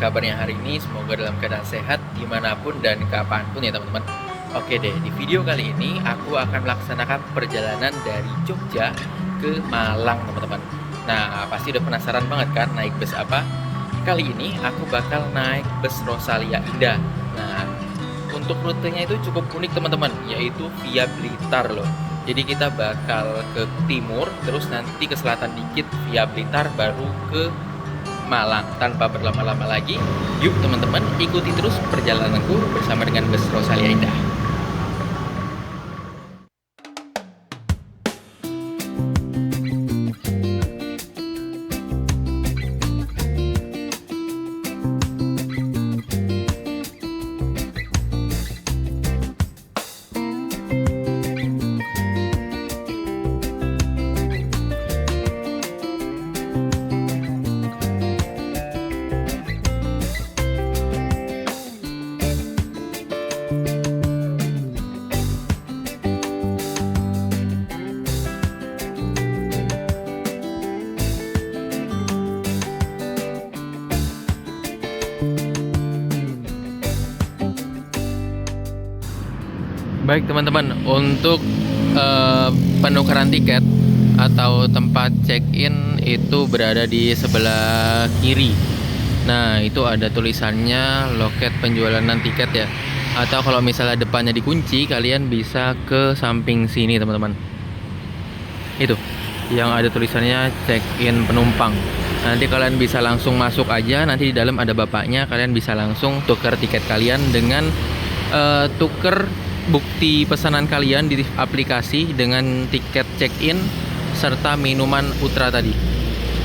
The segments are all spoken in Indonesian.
kabarnya hari ini? Semoga dalam keadaan sehat dimanapun dan kapanpun ya teman-teman. Oke deh, di video kali ini aku akan melaksanakan perjalanan dari Jogja ke Malang teman-teman. Nah, pasti udah penasaran banget kan naik bus apa? Kali ini aku bakal naik bus Rosalia Indah. Nah, untuk rutenya itu cukup unik teman-teman, yaitu via Blitar loh. Jadi kita bakal ke timur, terus nanti ke selatan dikit via Blitar, baru ke Malang. Tanpa berlama-lama lagi, yuk teman-teman ikuti terus perjalananku bersama dengan bus Rosalia Indah. Baik teman-teman, untuk penukaran tiket atau tempat check-in itu berada di sebelah kiri. Nah, itu ada tulisannya loket penjualan tiket ya. Atau kalau misalnya depannya dikunci, kalian bisa ke samping sini teman-teman. Itu yang ada tulisannya check-in penumpang. Nanti kalian bisa langsung masuk aja, nanti di dalam ada bapaknya, kalian bisa langsung tukar tiket kalian dengan tuker bukti pesanan kalian di aplikasi dengan tiket check-in serta minuman Ultra tadi.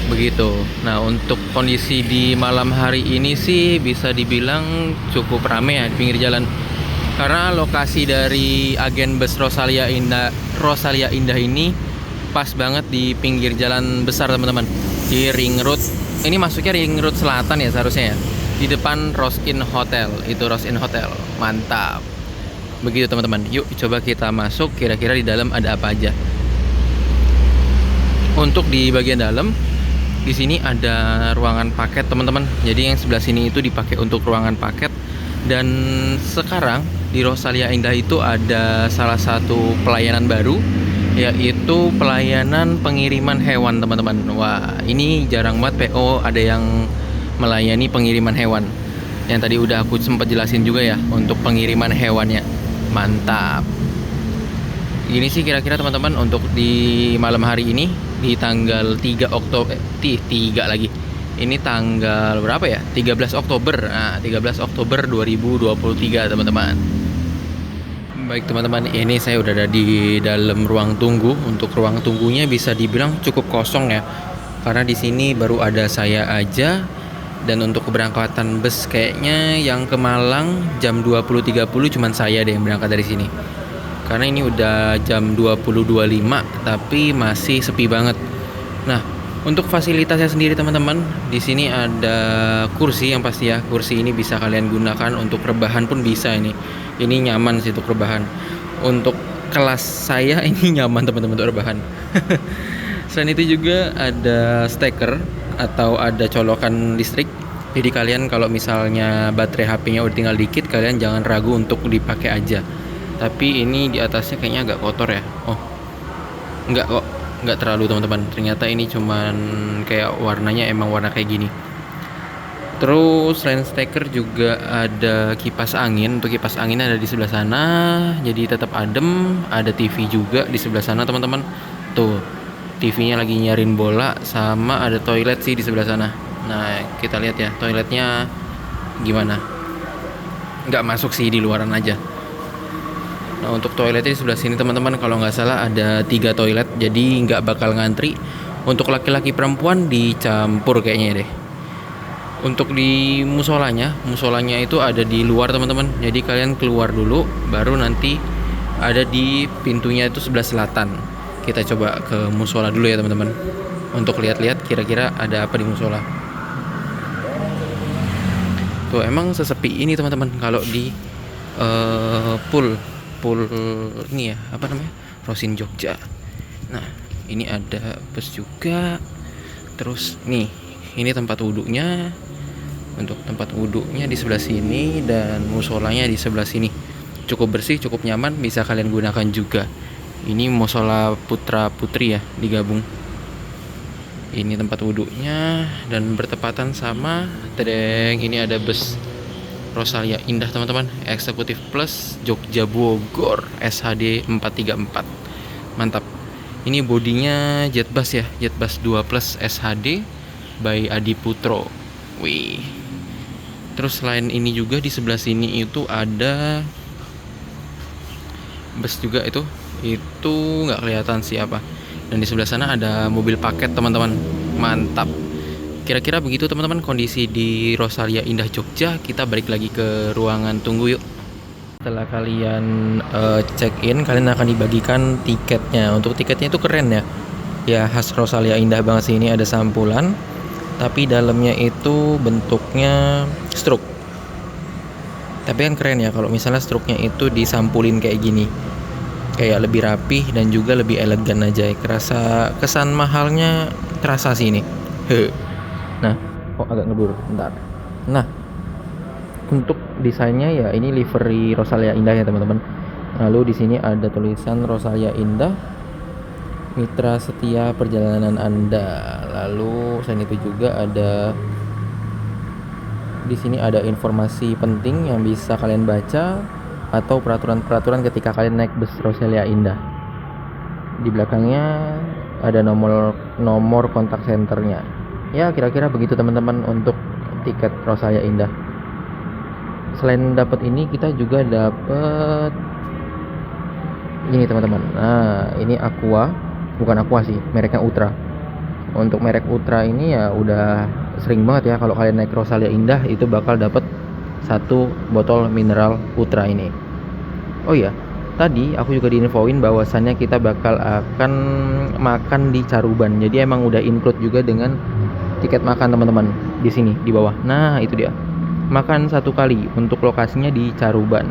Begitu. Nah, untuk kondisi di malam hari ini sih bisa dibilang cukup ramai ya di pinggir jalan. Karena lokasi dari agen bus Rosalia Indah ini pas banget di pinggir jalan besar teman-teman. Di Ring Road. Ini masuknya Ring Road Selatan ya seharusnya ya. Di depan Rose Inn Hotel. Itu Rose Inn Hotel. Mantap. Begitu teman-teman, yuk coba kita masuk, kira-kira di dalam ada apa aja. Untuk di bagian dalam, di sini ada ruangan paket teman-teman. Jadi yang sebelah sini itu dipakai untuk ruangan paket. Dan sekarang di Rosalia Indah itu ada salah satu pelayanan baru, yaitu pelayanan pengiriman hewan teman-teman. Wah, ini jarang banget PO ada yang melayani pengiriman hewan. Yang tadi udah aku sempat jelasin juga ya untuk pengiriman hewannya. Mantap. Ini sih kira-kira teman-teman untuk di malam hari ini di tanggal 3 Oktober 3 lagi. Ini tanggal berapa ya? 13 Oktober. Nah, 13 Oktober 2023 teman-teman. Baik teman-teman, ini saya udah ada di dalam ruang tunggu. Untuk ruang tunggunya bisa dibilang cukup kosong ya. Karena di sini baru ada saya aja. Dan untuk keberangkatan bus kayaknya yang ke Malang jam 20.30 cuman saya deh yang berangkat dari sini. Karena ini udah jam 20.25 tapi masih sepi banget. Nah, untuk fasilitasnya sendiri teman-teman, di sini ada kursi yang pasti ya. Kursi ini bisa kalian gunakan untuk rebahan pun bisa ini. Ini nyaman sih untuk rebahan. Untuk kelas saya ini nyaman teman-teman untuk rebahan. Selain itu juga ada steker atau ada colokan listrik. Jadi kalian kalau misalnya baterai HP-nya udah tinggal dikit, kalian jangan ragu untuk dipakai aja. Tapi ini di atasnya kayaknya agak kotor ya. Oh, enggak kok, enggak terlalu teman-teman. Ternyata ini cuman kayak warnanya emang warna kayak gini. Terus selain steker juga ada kipas angin. Untuk kipas angin ada di sebelah sana, jadi tetap adem. Ada TV juga di sebelah sana teman-teman. Tuh. TV-nya lagi nyarin bola, sama ada toilet sih di sebelah sana. Nah, kita lihat ya toiletnya gimana. Nggak masuk sih, di luaran aja. Nah, untuk toiletnya di sebelah sini teman-teman, kalau nggak salah ada 3 toilet, jadi nggak bakal ngantri. Untuk laki-laki perempuan dicampur kayaknya deh. Untuk di musolanya itu ada di luar teman-teman. Jadi kalian keluar dulu, baru nanti ada di pintunya itu sebelah selatan. Kita coba ke musola dulu ya teman-teman, untuk lihat-lihat kira-kira ada apa di musola. Tuh emang sesepi ini teman-teman kalau di pool ini ya, apa namanya, Rosin Jogja. Nah, ini ada bus juga. Terus nih, ini tempat wudhunya. Untuk tempat wudhunya di sebelah sini dan musolanya di sebelah sini. Cukup bersih, cukup nyaman, bisa kalian gunakan juga. Ini musola putra putri ya, digabung. Ini tempat wudhunya dan bertepatan sama tedeng, ini ada bus Rosalia Indah teman-teman, Eksekutif Plus Jogja Bogor SHD 434. Mantap. Ini bodinya Jetbus ya, Jetbus 2 Plus SHD by Adi Putro. Wih. Terus selain ini juga di sebelah sini itu ada bus juga, itu nggak kelihatan siapa. Dan di sebelah sana ada mobil paket teman-teman. Mantap. Kira-kira begitu teman-teman kondisi di Rosalia Indah Jogja. Kita balik lagi ke ruangan tunggu yuk. Setelah kalian check in, kalian akan dibagikan tiketnya. Untuk tiketnya itu keren ya. Ya khas Rosalia Indah banget sih, ini ada sampulan. Tapi dalamnya itu bentuknya stroke. Tapi kan keren ya kalau misalnya stroke-nya itu disampulin kayak gini. Kayak lebih rapih dan juga lebih elegan aja. Kerasa kesan mahalnya terasa sih ini. Nah, kok agak ngeblur, bentar. Nah, untuk desainnya ya ini livery Rosalia Indah ya teman-teman. Lalu di sini ada tulisan Rosalia Indah, mitra setia perjalanan Anda. Lalu selain itu juga ada di sini ada informasi penting yang bisa kalian baca atau peraturan-peraturan ketika kalian naik bus Rosalia Indah. Di belakangnya ada nomor kontak senternya. Ya kira-kira begitu teman-teman untuk tiket Rosalia Indah. Selain dapat ini kita juga dapat ini teman-teman. Nah ini Aqua, bukan Aqua sih, mereknya Ultra. Untuk merek Ultra ini ya udah sering banget ya kalau kalian naik Rosalia Indah itu bakal dapat satu botol mineral Ultra ini. Oh iya, tadi aku juga diinfoin bahwasannya kita bakal akan makan di Caruban. Jadi emang udah include juga dengan tiket makan teman-teman di sini di bawah. Nah itu dia, makan satu kali untuk lokasinya di Caruban.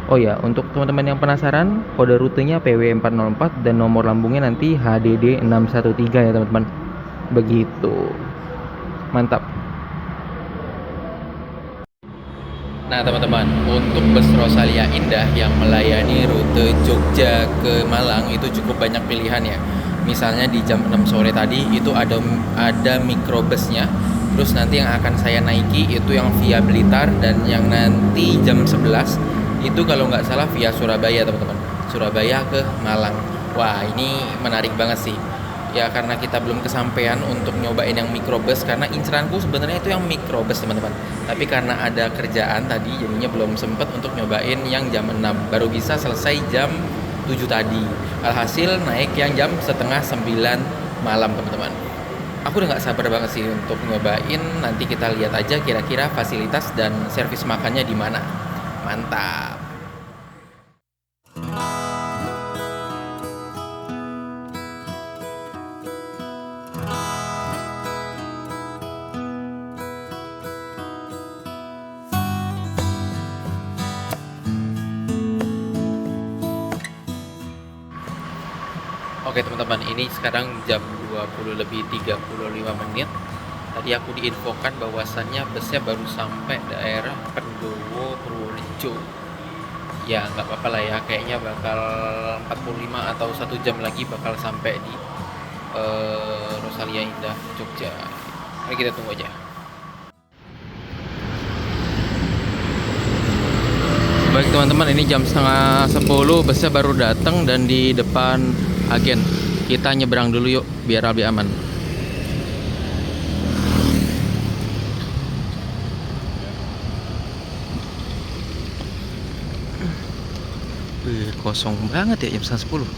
Oh ya, untuk teman-teman yang penasaran, kode rutenya PW404 dan nomor lambungnya nanti HDD613 ya teman-teman. Begitu. Mantap. Nah teman-teman, untuk bus Rosalia Indah yang melayani rute Jogja ke Malang itu cukup banyak pilihan ya. Misalnya di jam 6 sore tadi itu ada mikrobusnya. Terus nanti yang akan saya naiki itu yang via Blitar, dan yang nanti jam 11 itu kalau nggak salah via Surabaya teman-teman. Surabaya ke Malang. Wah ini menarik banget sih. Ya karena kita belum kesampaian untuk nyobain yang mikrobus, karena inceranku sebenarnya itu yang mikrobus teman-teman. Tapi karena ada kerjaan tadi jadinya belum sempet untuk nyobain yang jam 6. Baru bisa selesai jam 7 tadi. Alhasil naik yang jam setengah 9 malam teman-teman. Aku udah gak sabar banget sih untuk nyobain. Nanti kita lihat aja kira-kira fasilitas dan servis makannya di mana. Mantap. Oke teman-teman, ini sekarang jam 20 lebih 35 menit. Tadi aku diinfokan bahwasannya busnya baru sampai daerah Pendowo, Purworejo. Ya nggak apa-apa lah ya, kayaknya bakal 45 atau 1 jam lagi bakal sampai di Rosalia Indah Jogja. Mari kita tunggu aja. Baik teman-teman, ini jam setengah 10, busnya baru datang dan di depan agen. Kita nyebrang dulu yuk biar lebih aman. Kosong banget ya jam setengah 10.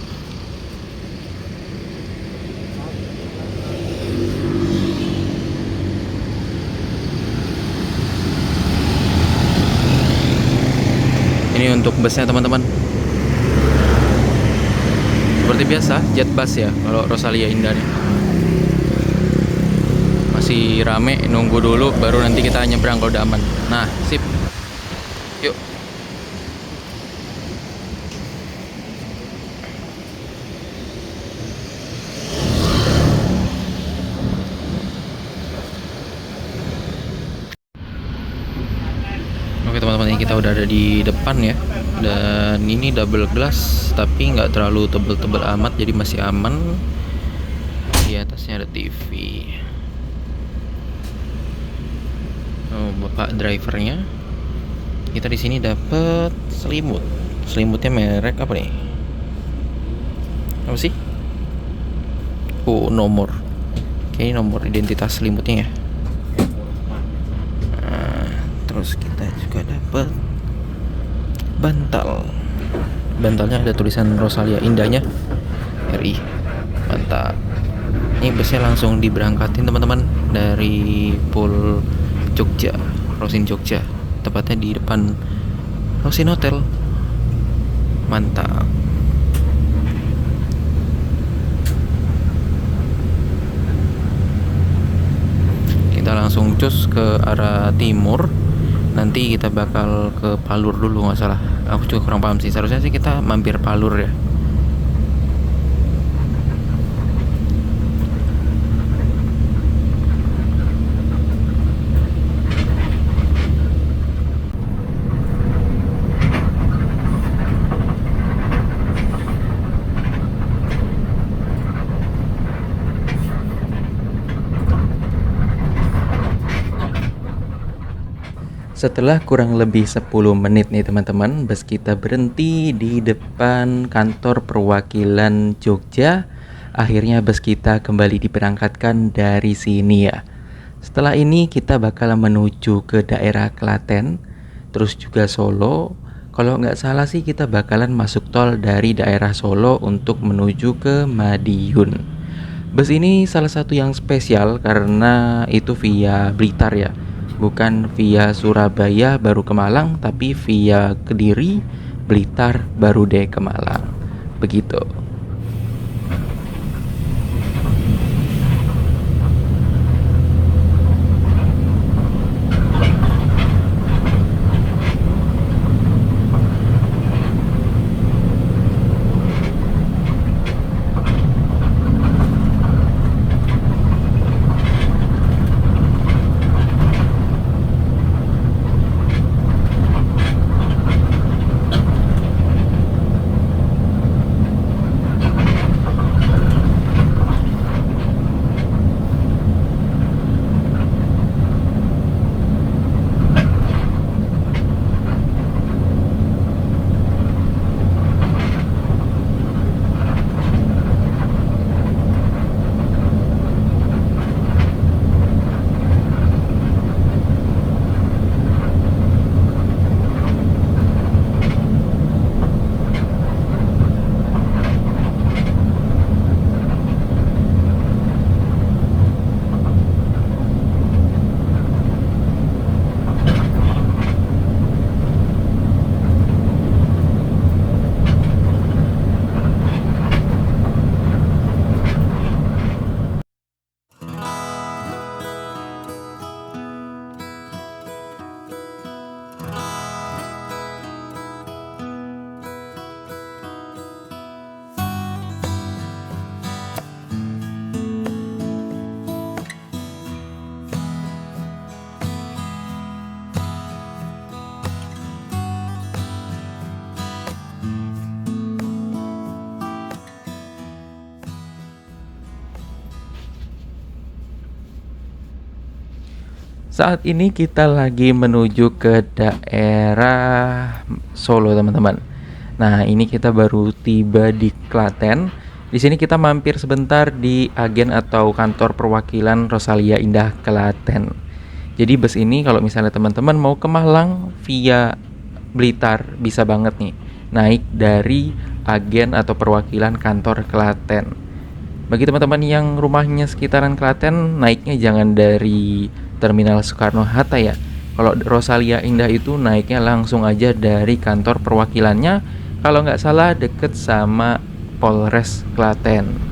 Ini untuk busnya teman-teman. Seperti biasa, Jetbus ya kalau Rosalia Indah nih. Masih rame, nunggu dulu baru nanti kita nyebrang kalau udah aman. Nah, sip. Yuk. Kita udah ada di depan ya, dan ini double glass tapi nggak terlalu tebel-tebel amat, jadi masih aman. Di atasnya ada TV. Oh, bapak drivernya. Kita di sini dapat selimut. Selimutnya merek apa nih? Apa sih? Oh, nomor. Kayaknya nomor identitas selimutnya ya. Nah, terus kita juga dapat bantal. Bantalnya ada tulisan Rosalia Indahnya RI. Mantap. Ini busnya langsung diberangkatin teman-teman dari Pool Jogja, Rosin Jogja. Tepatnya di depan Rosin Hotel. Mantap. Kita langsung cus ke arah timur. Nanti kita bakal ke Palur dulu, nggak salah. Aku juga kurang paham sih. Seharusnya sih kita mampir Palur ya. Setelah kurang lebih 10 menit nih teman-teman, bus kita berhenti di depan kantor perwakilan Jogja. Akhirnya bus kita kembali diberangkatkan dari sini ya. Setelah ini kita bakal menuju ke daerah Klaten, terus juga Solo. Kalau nggak salah sih kita bakalan masuk tol dari daerah Solo untuk menuju ke Madiun. Bus ini salah satu yang spesial karena itu via Blitar ya. Bukan via Surabaya baru ke Malang, tapi via Kediri, Blitar baru deh ke Malang. Begitu. Saat ini kita lagi menuju ke daerah Solo, teman-teman. Nah, ini kita baru tiba di Klaten. Di sini kita mampir sebentar di agen atau kantor perwakilan Rosalia Indah Klaten. Jadi bus ini kalau misalnya teman-teman mau ke Malang via Blitar bisa banget nih. Naik dari agen atau perwakilan kantor Klaten. Bagi teman-teman yang rumahnya sekitaran Klaten, naiknya jangan dari Terminal Soekarno-Hatta ya. Kalau Rosalia Indah itu naiknya langsung aja dari kantor perwakilannya. Kalau nggak salah deket sama Polres Klaten.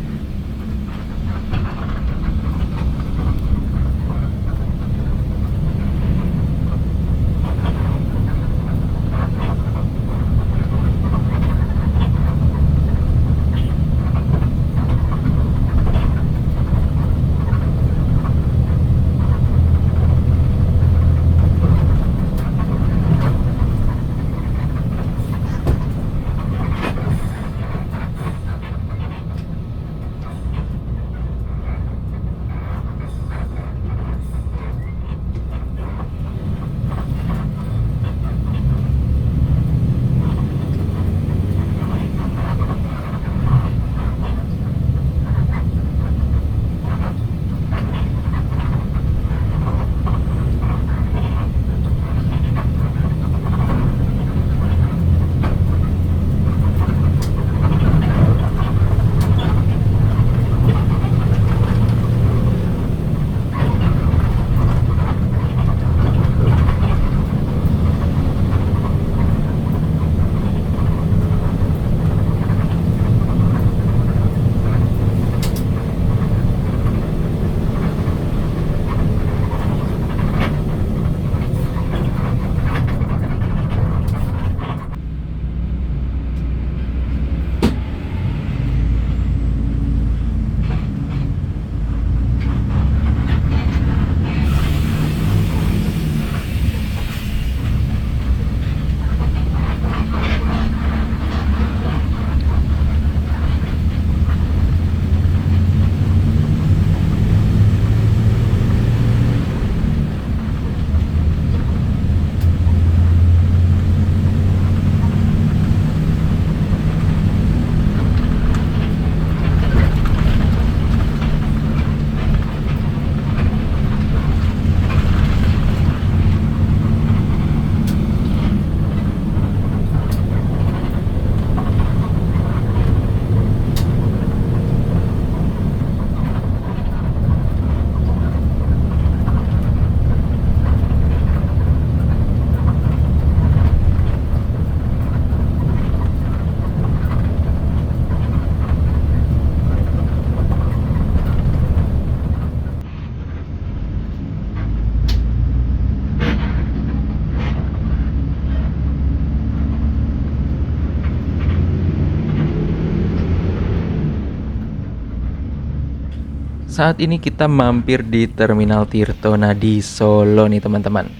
Saat ini kita mampir di Terminal Tirtonadi Solo nih teman-teman.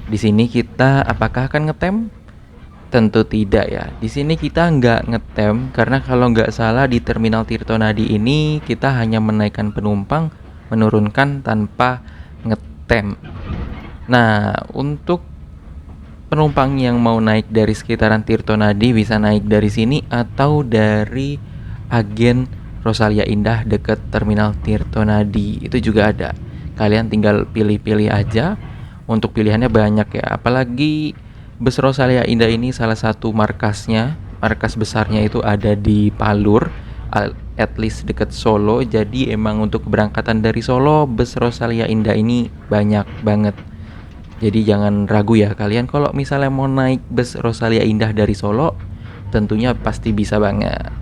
Di sini kita apakah akan ngetem? Tentu tidak ya. Di sini kita nggak ngetem karena kalau nggak salah di Terminal Tirtonadi ini kita hanya menaikkan penumpang, menurunkan tanpa ngetem. Nah, untuk penumpang yang mau naik dari sekitaran Tirtonadi bisa naik dari sini atau dari agen Rosalia Indah dekat Terminal Tirtonadi. Itu juga ada. Kalian tinggal pilih-pilih aja. Untuk pilihannya banyak ya. Apalagi bus Rosalia Indah ini salah satu markasnya, markas besarnya itu ada di Palur, at least dekat Solo. Jadi emang untuk keberangkatan dari Solo, bus Rosalia Indah ini banyak banget. Jadi jangan ragu ya kalian kalau misalnya mau naik bus Rosalia Indah dari Solo, tentunya pasti bisa banget.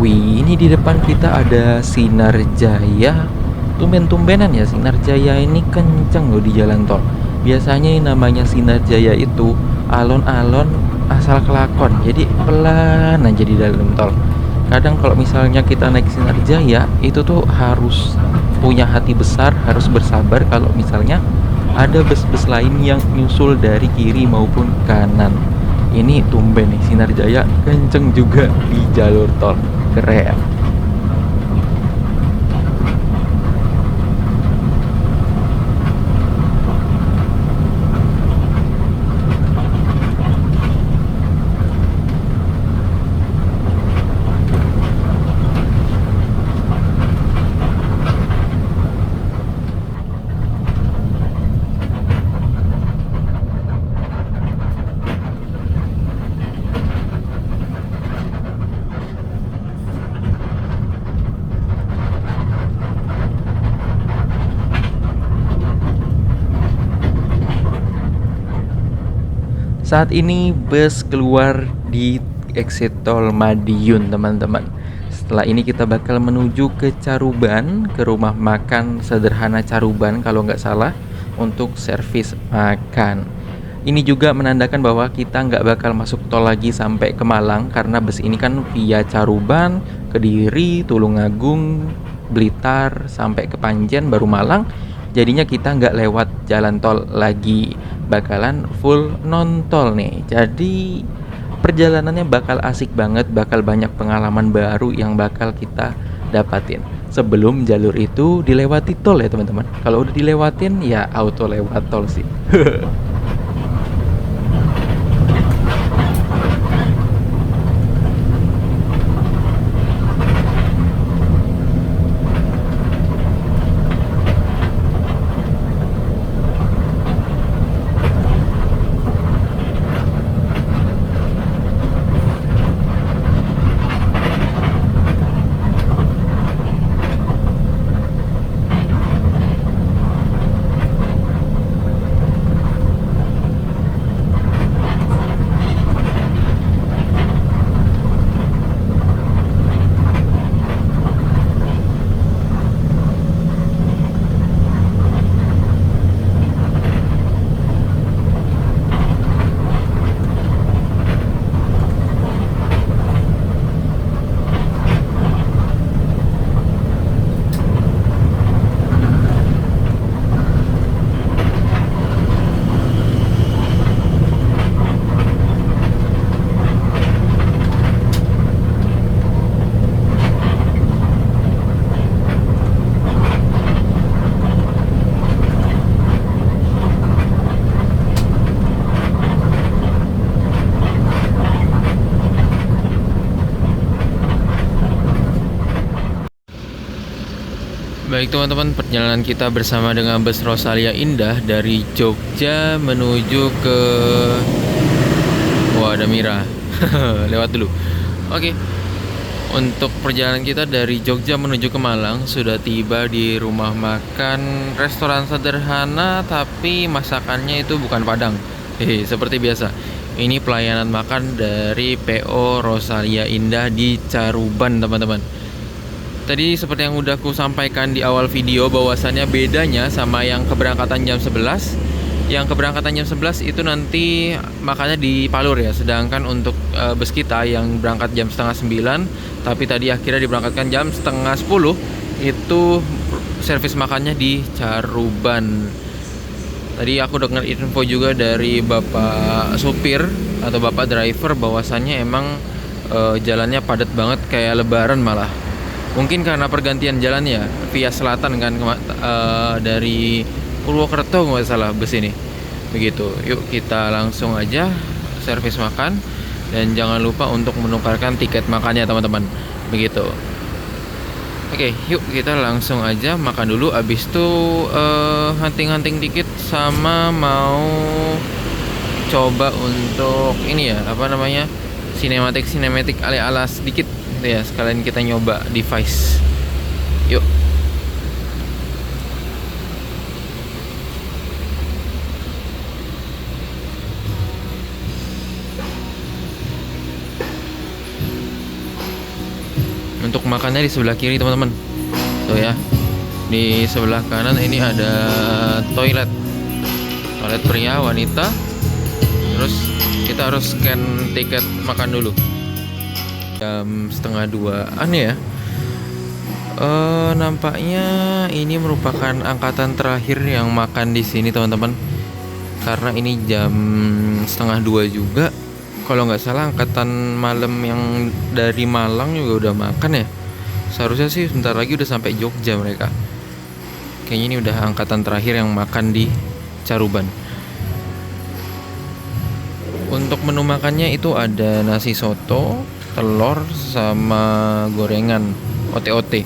Wih, ini di depan kita ada Sinar Jaya. Tumben-tumbenan ya, Sinar Jaya ini kenceng loh di jalan tol. Biasanya yang namanya Sinar Jaya itu alon-alon asal kelakon. Jadi pelan aja di dalam tol. Kadang kalau misalnya kita naik Sinar Jaya, itu tuh harus punya hati besar, harus bersabar kalau misalnya ada bus-bus lain yang nyusul dari kiri maupun kanan. Ini tumben nih, Sinar Jaya kenceng juga di jalur tol. Keren. Saat ini bus keluar di exit tol Madiun teman-teman. Setelah ini kita bakal menuju ke Caruban, ke rumah makan sederhana Caruban kalau nggak salah, untuk servis makan. Ini juga menandakan bahwa kita nggak bakal masuk tol lagi sampai ke Malang karena bus ini kan via Caruban, Kediri, Tulungagung, Blitar sampai ke Panjen baru Malang. Jadinya kita nggak lewat jalan tol lagi, bakalan full non tol nih. Jadi perjalanannya bakal asik banget, bakal banyak pengalaman baru yang bakal kita dapatin sebelum jalur itu dilewati tol ya teman-teman. Kalau udah dilewatin ya auto lewat tol sih. Baik teman-teman, perjalanan kita bersama dengan bus Rosalia Indah dari Jogja menuju ke... Wah, ada Mira. Lewat dulu. Oke. Untuk perjalanan kita dari Jogja menuju ke Malang sudah tiba di rumah makan restoran sederhana tapi masakannya itu bukan Padang. Hehe, seperti biasa. Ini pelayanan makan dari PO Rosalia Indah di Caruban, teman-teman. Tadi seperti yang udah aku sampaikan di awal video bahwasannya bedanya sama yang keberangkatan jam 11. Yang keberangkatan jam 11 itu nanti makannya di Palur ya. Sedangkan untuk bus kita yang berangkat jam setengah 9 tapi tadi akhirnya diberangkatkan jam setengah 10, itu servis makannya di Caruban. Tadi aku dengar info juga dari bapak supir atau bapak driver bahwasannya emang jalannya padat banget kayak lebaran malah. Mungkin karena pergantian jalan ya, via selatan kan, dari Purwokerto nggak salah bus ini. Begitu. Yuk kita langsung aja servis makan dan jangan lupa untuk menukarkan tiket makannya teman-teman. Begitu. Oke, yuk kita langsung aja makan dulu. Abis itu hunting-hunting dikit sama mau coba untuk ini ya, apa namanya, sinematik ala-ala sedikit ya, sekalian kita nyoba device. Yuk. Untuk makannya di sebelah kiri teman-teman. Tuh ya. Di sebelah kanan ini ada toilet pria, wanita. Terus kita harus scan tiket makan dulu. Jam setengah 2-an ya. Nampaknya ini merupakan angkatan terakhir yang makan di sini teman-teman. Karena ini jam setengah 2 juga. Kalau nggak salah angkatan malam yang dari Malang juga udah makan ya. Seharusnya sih sebentar lagi udah sampai Jogja mereka. Kayaknya ini udah angkatan terakhir yang makan di Caruban. Untuk menu makannya itu ada nasi soto, telur sama gorengan ote-ote.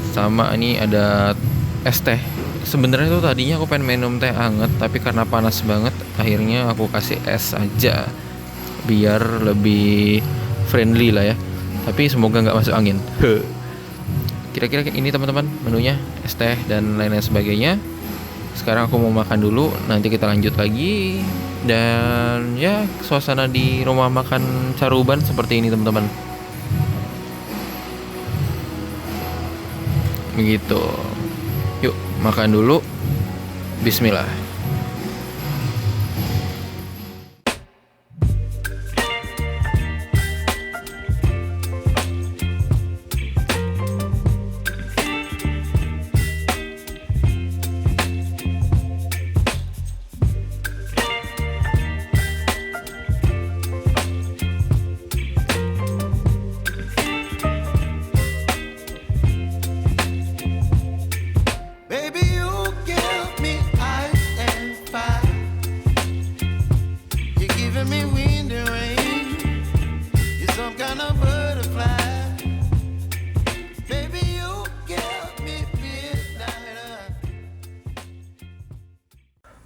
Sama ini ada es teh. Sebenarnya tuh tadinya aku pengen minum teh hangat, tapi karena panas banget akhirnya aku kasih es aja biar lebih friendly lah ya. Tapi semoga nggak masuk angin. Kira-kira ini teman-teman menunya, es teh dan lain-lain sebagainya. Sekarang aku mau makan dulu, nanti kita lanjut lagi. Dan ya, suasana di rumah makan Caruban seperti ini teman-teman. Begitu. Yuk makan dulu. Bismillah.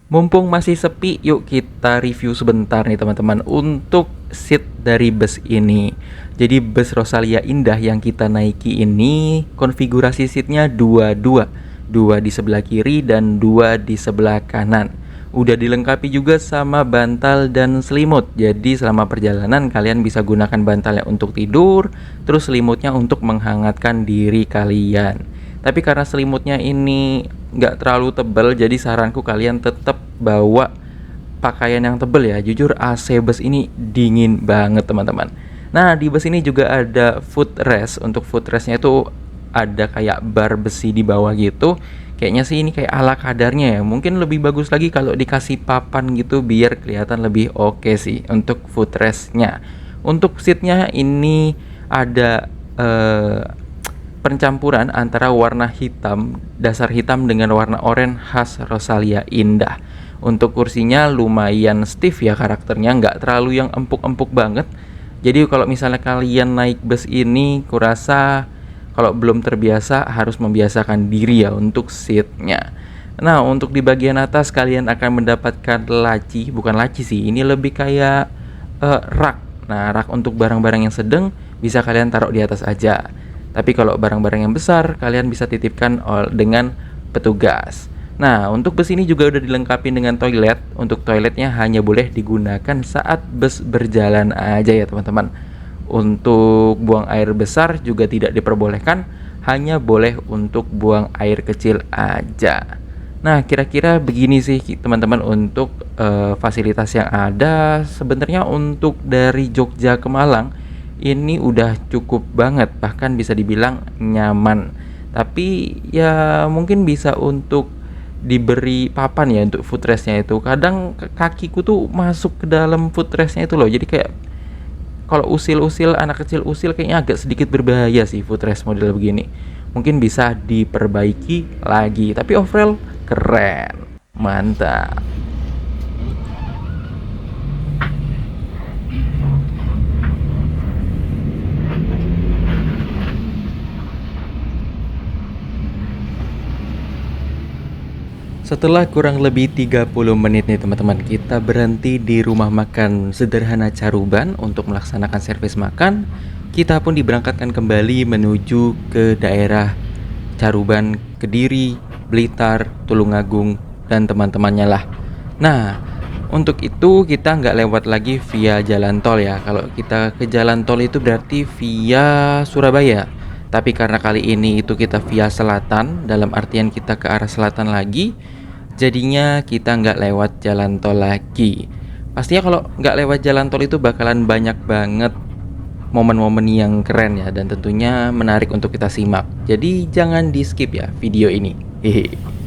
Mumpung masih sepi, yuk kita review sebentar nih teman-teman untuk seat dari bus ini. Jadi bus Rosalia Indah yang kita naiki ini konfigurasi seatnya dua di sebelah kiri dan 2 di sebelah kanan. Udah dilengkapi juga sama bantal dan selimut. Jadi selama perjalanan kalian bisa gunakan bantalnya untuk tidur, terus selimutnya untuk menghangatkan diri kalian. Tapi karena selimutnya ini nggak terlalu tebal, jadi saranku kalian tetap bawa pakaian yang tebal ya. Jujur AC bus ini dingin banget teman-teman. Nah di bus ini juga ada footrest. Untuk footrestnya itu ada kayak bar besi di bawah gitu. Kayaknya sih ini kayak ala kadarnya ya. Mungkin lebih bagus lagi kalau dikasih papan gitu biar kelihatan lebih oke sih untuk footrestnya. Untuk seatnya ini ada pencampuran antara warna hitam, dasar hitam dengan warna oranye khas Rosalia Indah. Untuk kursinya lumayan stiff ya karakternya, nggak terlalu yang empuk-empuk banget. Jadi kalau misalnya kalian naik bus ini, kurasa kalau belum terbiasa harus membiasakan diri ya untuk seatnya. Nah, untuk di bagian atas kalian akan mendapatkan laci, bukan laci sih, ini lebih kayak rak. Nah, rak untuk barang-barang yang sedang bisa kalian taruh di atas aja. Tapi kalau barang-barang yang besar, kalian bisa titipkan dengan petugas. Nah, untuk bus ini juga udah dilengkapi dengan toilet. Untuk toiletnya hanya boleh digunakan saat bus berjalan aja ya teman-teman. Untuk buang air besar juga tidak diperbolehkan, hanya boleh untuk buang air kecil aja. Nah, kira-kira begini sih teman-teman untuk fasilitas yang ada. Sebenarnya untuk dari Jogja ke Malang ini udah cukup banget, bahkan bisa dibilang nyaman. Tapi ya mungkin bisa untuk diberi papan ya untuk footrestnya itu. Kadang kakiku tuh masuk ke dalam footrestnya itu loh, jadi kayak kalau usil-usil, anak kecil usil kayaknya agak sedikit berbahaya sih footrest model begini. Mungkin bisa diperbaiki lagi, tapi overall keren, mantap. Setelah kurang lebih 30 menit nih teman-teman, kita berhenti di rumah makan sederhana Caruban untuk melaksanakan servis makan. Kita pun diberangkatkan kembali menuju ke daerah Caruban, Kediri, Blitar, Tulungagung, dan teman-temannya lah. Nah, untuk itu kita nggak lewat lagi via jalan tol ya. Kalau kita ke jalan tol itu berarti via Surabaya. Tapi karena kali ini itu kita via selatan, dalam artian kita ke arah selatan lagi, jadinya kita nggak lewat jalan tol lagi. Pastinya kalau nggak lewat jalan tol itu bakalan banyak banget momen-momen yang keren ya, dan tentunya menarik untuk kita simak. Jadi jangan di skip ya video ini. Hehe.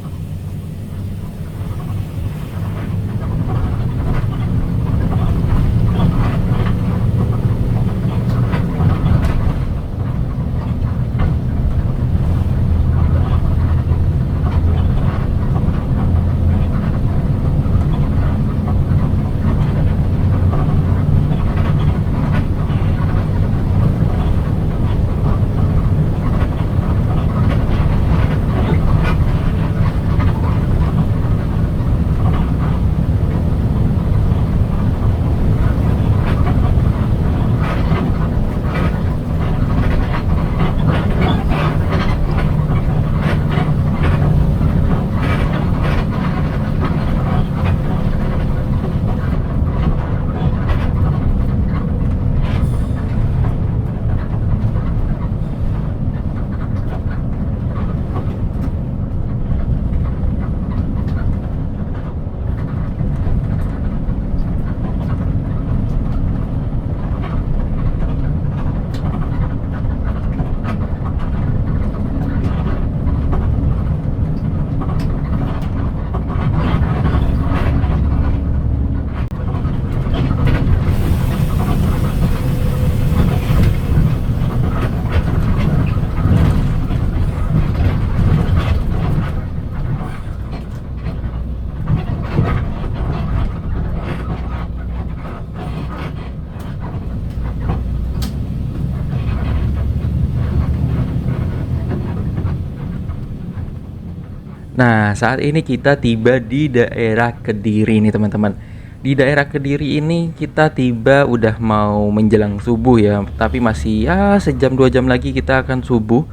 Nah, saat ini kita tiba di daerah Kediri nih teman-teman. Di daerah Kediri ini kita tiba udah mau menjelang subuh ya, tapi masih ya sejam 2 jam lagi kita akan subuh.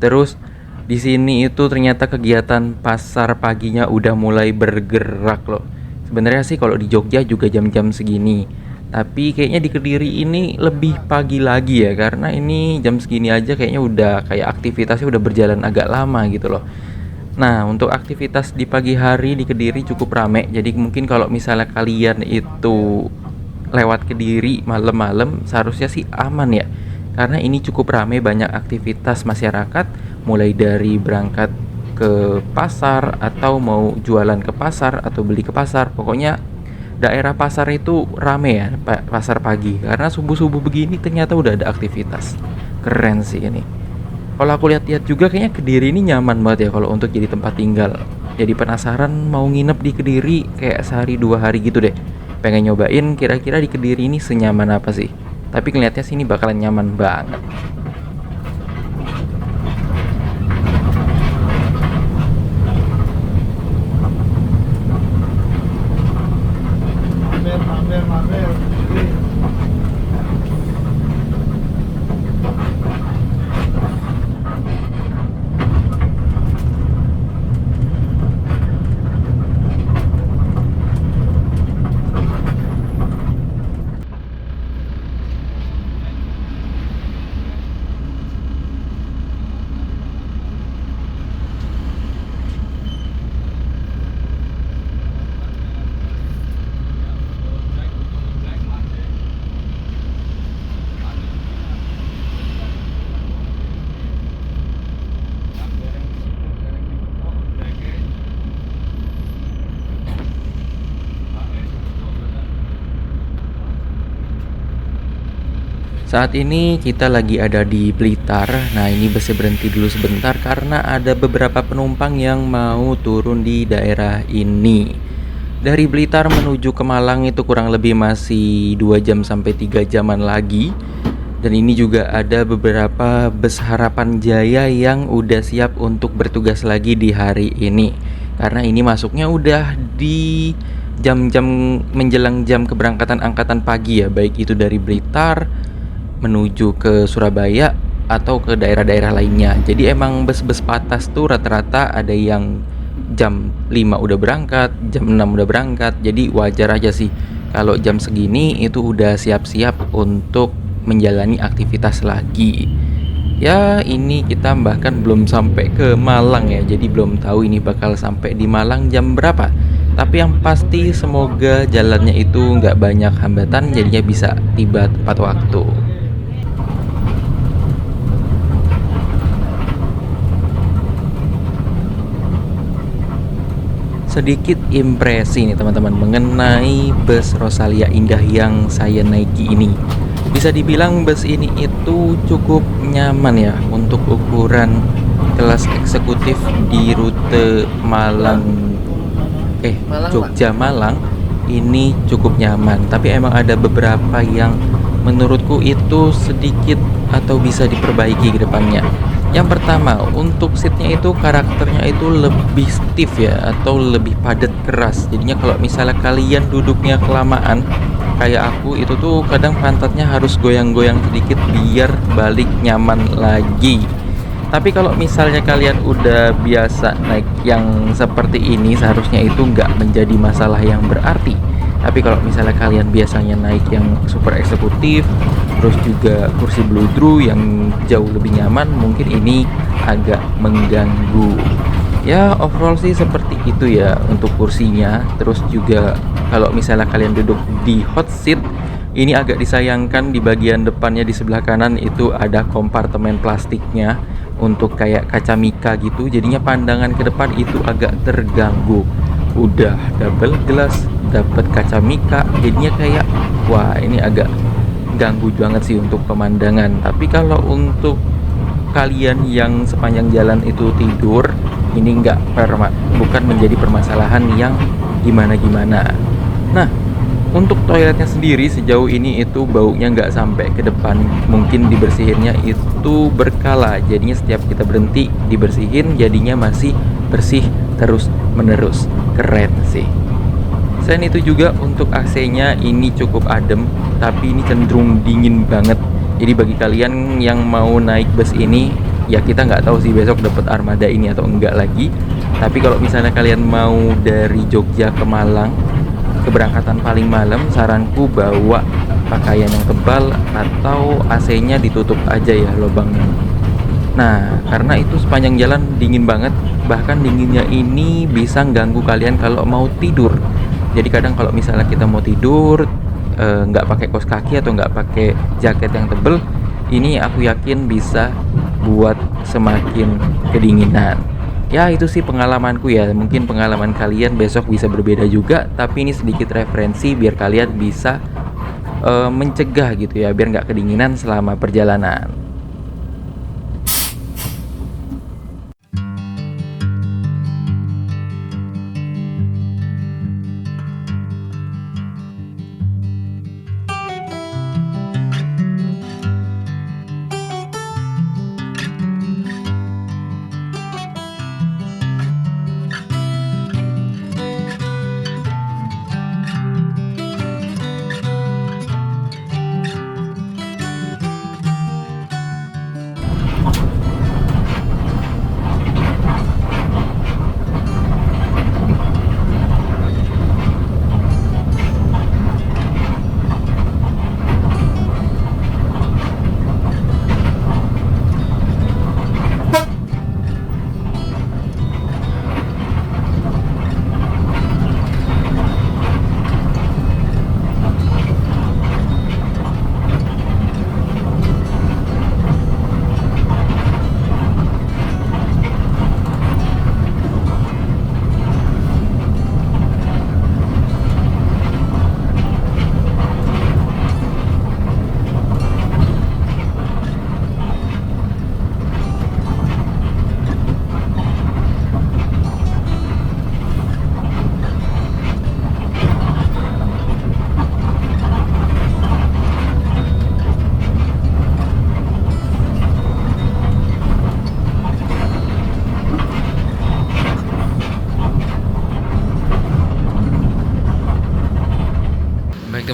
Terus di sini itu ternyata kegiatan pasar paginya udah mulai bergerak loh. Sebenarnya sih kalau di Jogja juga jam-jam segini, tapi kayaknya di Kediri ini lebih pagi lagi ya, karena ini jam segini aja kayaknya udah kayak aktivitasnya udah berjalan agak lama gitu loh. Nah, untuk aktivitas di pagi hari di Kediri cukup rame. Jadi mungkin kalau misalnya kalian itu lewat Kediri malam-malam seharusnya sih aman ya. Karena ini cukup rame, banyak aktivitas masyarakat mulai dari berangkat ke pasar atau mau jualan ke pasar atau beli ke pasar. Pokoknya daerah pasar itu rame ya, pasar pagi. Karena subuh-subuh begini ternyata udah ada aktivitas. Keren sih ini. Kalau aku lihat-lihat juga kayaknya Kediri ini nyaman banget ya kalau untuk jadi tempat tinggal. Jadi penasaran mau nginep di Kediri kayak sehari 2 hari gitu deh. Pengen nyobain kira-kira di Kediri ini senyaman apa sih. Tapi ngeliatnya sini bakalan nyaman banget. Saat ini kita lagi ada di Blitar. Nah, ini busnya berhenti dulu sebentar karena ada beberapa penumpang yang mau turun di daerah ini. Dari Blitar menuju ke Malang itu kurang lebih masih 2 jam sampai 3 jaman lagi. Dan ini juga ada beberapa bus Harapan Jaya yang udah siap untuk bertugas lagi di hari ini. Karena ini masuknya udah di jam-jam menjelang jam keberangkatan angkatan pagi ya, baik itu dari Blitar menuju ke Surabaya atau ke daerah-daerah lainnya. Jadi emang bus-bus patas tuh rata-rata ada yang jam 5 udah berangkat, jam 6 udah berangkat. Jadi wajar aja sih kalau jam segini itu udah siap-siap untuk menjalani aktivitas lagi. Ya, ini kita bahkan belum sampai ke Malang ya. Jadi belum tahu ini bakal sampai di Malang jam berapa. Tapi yang pasti semoga jalannya itu nggak banyak hambatan, jadinya bisa tiba tepat waktu. Sedikit impresi nih teman-teman mengenai bus Rosalia Indah yang saya naiki ini. Bisa dibilang bus ini itu cukup nyaman ya untuk ukuran kelas eksekutif di rute Jogja Malang ini cukup nyaman. Tapi emang ada beberapa yang menurutku itu sedikit atau bisa diperbaiki ke depannya. Yang pertama, untuk seatnya itu karakternya itu lebih stiff ya, atau lebih padat keras. Jadinya kalau misalnya kalian duduknya kelamaan, kayak aku itu tuh kadang pantatnya harus goyang-goyang sedikit biar balik nyaman lagi. Tapi kalau misalnya kalian udah biasa naik yang seperti ini, seharusnya itu nggak menjadi masalah yang berarti. Tapi kalau misalnya kalian biasanya naik yang super eksekutif, terus juga kursi bludru yang jauh lebih nyaman, mungkin ini agak mengganggu. Ya, overall sih seperti itu ya untuk kursinya. Terus juga kalau misalnya kalian duduk di hot seat, ini agak disayangkan di bagian depannya di sebelah kanan itu ada kompartemen plastiknya untuk kayak kaca mika gitu. Jadinya pandangan ke depan itu agak terganggu. Udah double glass, dapat kaca mika, jadinya kayak wah, ini agak ganggu banget sih untuk pemandangan. Tapi kalau untuk kalian yang sepanjang jalan itu tidur, ini bukan menjadi permasalahan yang gimana-gimana. Nah, untuk toiletnya sendiri sejauh ini itu baunya nggak sampai ke depan. Mungkin dibersihinnya itu berkala, jadinya setiap kita berhenti dibersihin, jadinya masih bersih terus menerus. Keren sih. Selain itu juga untuk AC-nya ini cukup adem, tapi ini cenderung dingin banget. Jadi bagi kalian yang mau naik bus ini, ya kita nggak tahu sih besok dapat armada ini atau enggak lagi. Tapi kalau misalnya kalian mau dari Jogja ke Malang, keberangkatan paling malam, saranku bawa pakaian yang tebal atau AC-nya ditutup aja ya lubangnya. Nah, karena itu sepanjang jalan dingin banget, bahkan dinginnya ini bisa ganggu kalian kalau mau tidur. Jadi kadang kalau misalnya kita mau tidur, nggak pakai kaos kaki atau nggak pakai jaket yang tebel, ini aku yakin bisa buat semakin kedinginan. Ya itu sih pengalamanku ya, mungkin pengalaman kalian besok bisa berbeda juga, tapi ini sedikit referensi biar kalian bisa mencegah gitu ya, biar nggak kedinginan selama perjalanan.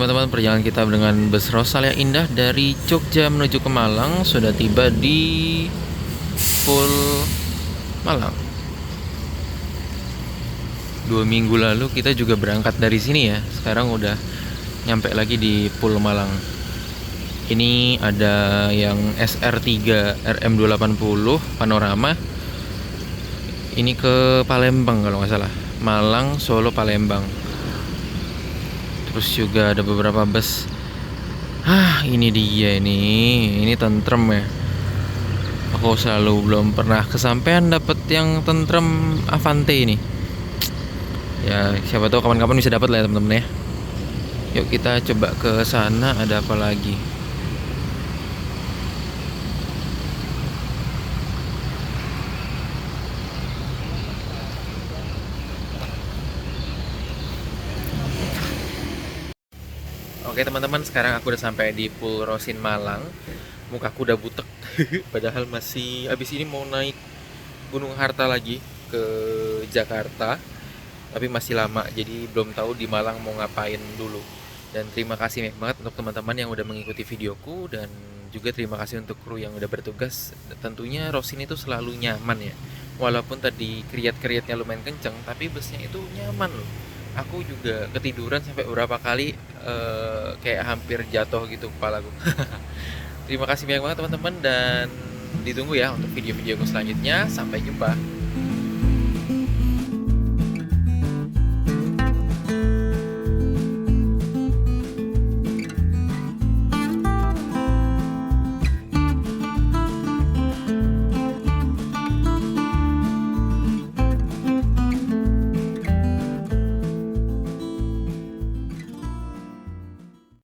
teman-teman, perjalanan kita dengan bus Rosalia Indah dari Jogja menuju ke Malang sudah tiba di Pul Malang. 2 minggu lalu kita juga berangkat dari sini ya. Sekarang udah nyampe lagi di Pul Malang. Ini ada yang SR3 RM280 Panorama. Ini ke Palembang kalau nggak salah. Malang, Solo, Palembang. Terus juga ada beberapa bus. Ini dia ini tentrem ya. Aku selalu belum pernah kesampaian dapet yang tentrem Avante ini. Ya siapa tahu kapan-kapan bisa dapat lah ya teman-teman ya. Yuk kita coba ke sana, ada apa lagi. Oke teman-teman, sekarang aku udah sampai di Pul Rosin Malang. Mukaku udah butek. Padahal masih abis ini mau naik Gunung Harta lagi ke Jakarta. Tapi masih lama, jadi belum tahu di Malang mau ngapain dulu. Dan terima kasih banget untuk teman-teman yang udah mengikuti videoku, dan juga terima kasih untuk kru yang udah bertugas. Tentunya Rosin itu selalu nyaman ya. Walaupun tadi kriat-kriatnya lumayan kenceng, tapi busnya itu nyaman loh. Aku juga ketiduran sampai beberapa kali, kayak hampir jatuh gitu kepalaku. Terima kasih banyak banget teman-teman, dan ditunggu ya untuk video-videoku selanjutnya. Sampai jumpa.